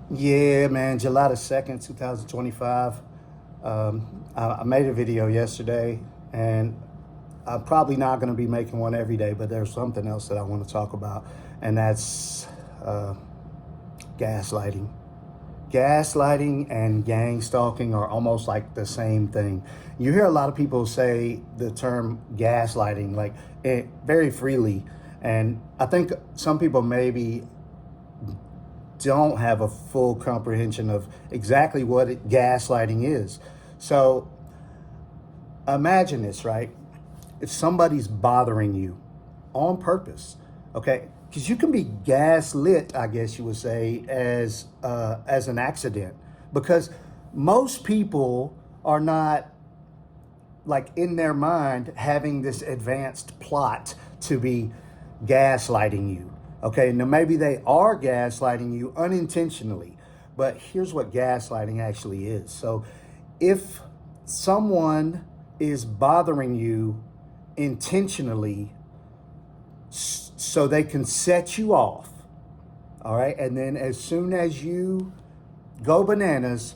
Yeah, man, July the 2nd, 2025. I made a video yesterday, and I'm probably not going to be making one every day, but there's something else that I want to talk about, and that's gaslighting. Gaslighting and gang stalking are almost like the same thing. You hear a lot of people say the term gaslighting very freely, and I think some people maybe don't have a full comprehension of exactly what gaslighting is. So imagine this, right? If somebody's bothering you on purpose, okay, because you can be gaslit, I guess you would say, as an accident, because most people are not like in their mind having this advanced plot to be gaslighting you. Okay, now maybe they are gaslighting you unintentionally, but here's what gaslighting actually is. So if someone is bothering you intentionally so they can set you off, all right, and then as soon as you go bananas,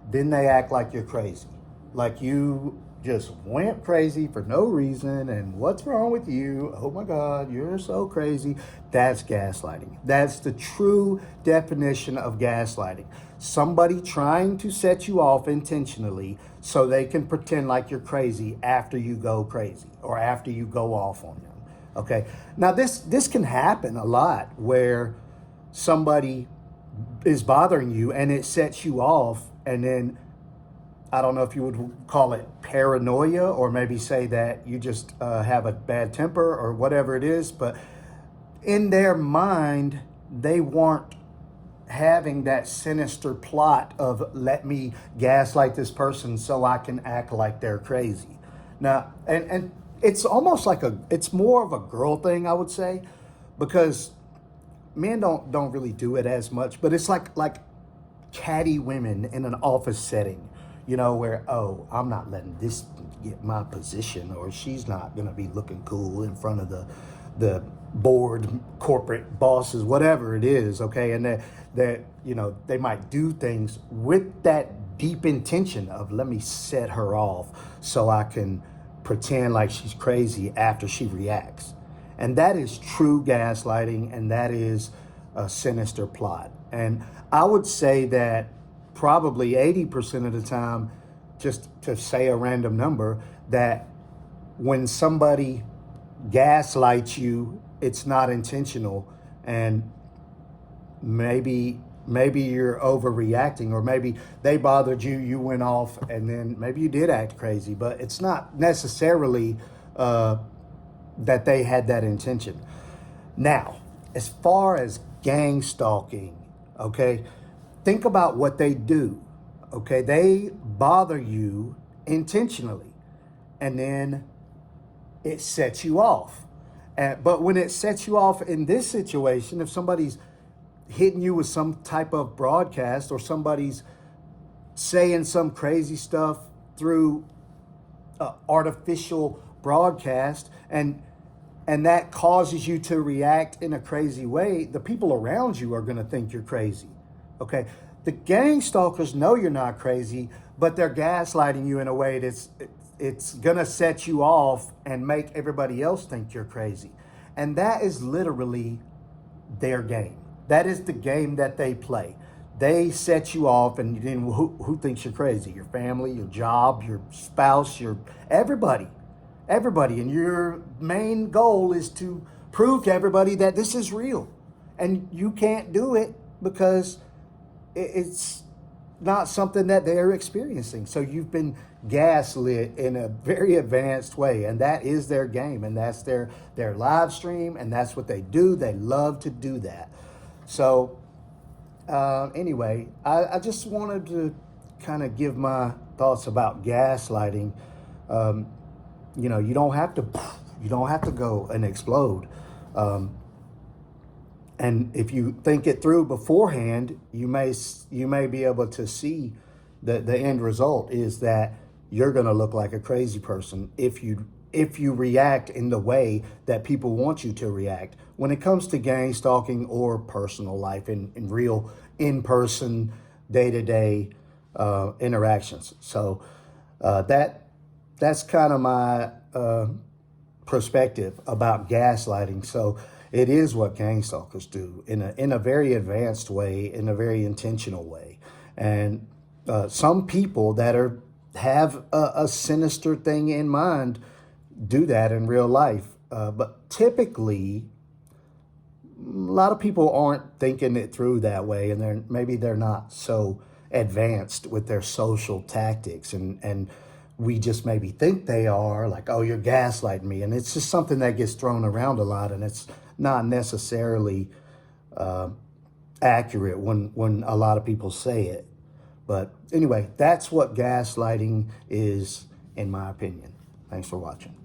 then they act like you're crazy, like you just went crazy for no reason, and what's wrong with you? Oh my God, you're so crazy. That's gaslighting. That's the true definition of gaslighting. Somebody trying to set you off intentionally so they can pretend like you're crazy after you go crazy or after you go off on them. Okay. Now this can happen a lot where somebody is bothering you and it sets you off, and then I don't know if you would call it paranoia, or maybe say that you just have a bad temper or whatever it is. But in their mind, they weren't having that sinister plot of let me gaslight this person so I can act like they're crazy. Now, and it's almost like it's more of a girl thing, I would say, because men don't really do it as much, but it's like catty women in an office setting, where, oh, I'm not letting this get my position, or she's not going to be looking cool in front of the board, corporate bosses, whatever it is, okay? And that they might do things with that deep intention of let me set her off so I can pretend like she's crazy after she reacts. And that is true gaslighting, and that is a sinister plot. And I would say that probably 80% of the time, just to say a random number, that when somebody gaslights you, it's not intentional, and maybe you're overreacting, or maybe they bothered you, you went off, and then maybe you did act crazy, but it's not necessarily that they had that intention. Now, as far as gang stalking, okay, think about what they do. Okay, they bother you intentionally, and then it sets you off. But when it sets you off in this situation, if somebody's hitting you with some type of broadcast, or somebody's saying some crazy stuff through artificial broadcast, and that causes you to react in a crazy way, the people around you are going to think you're crazy. Okay, the gang stalkers know you're not crazy, but they're gaslighting you in a way that's it's going to set you off and make everybody else think you're crazy. And that is literally their game. That is the game that they play. They set you off, and then who thinks you're crazy? Your family, your job, your spouse, your everybody. Everybody. And your main goal is to prove to everybody that this is real. And you can't do it because it's not something that they're experiencing. So you've been gaslit in a very advanced way, and that is their game, and that's their live stream, and that's what they do. They love to do that. So anyway, I just wanted to kind of give my thoughts about gaslighting. You don't have to go and explode. And if you think it through beforehand, you may be able to see that the end result is that you're going to look like a crazy person if you if you react in the way that people want you to react when it comes to gang stalking or personal life in real in-person day-to-day interactions. So that's kind of my perspective about gaslighting. So it is what gang stalkers do in a very advanced way, in a very intentional way. And some people that have a sinister thing in mind do that in real life. But typically, a lot of people aren't thinking it through that way, and they're not so advanced with their social tactics, and we just maybe think they are, like, oh, you're gaslighting me, and it's just something that gets thrown around a lot, and it's not necessarily accurate when a lot of people say it. But anyway, that's what gaslighting is, in my opinion. Thanks for watching.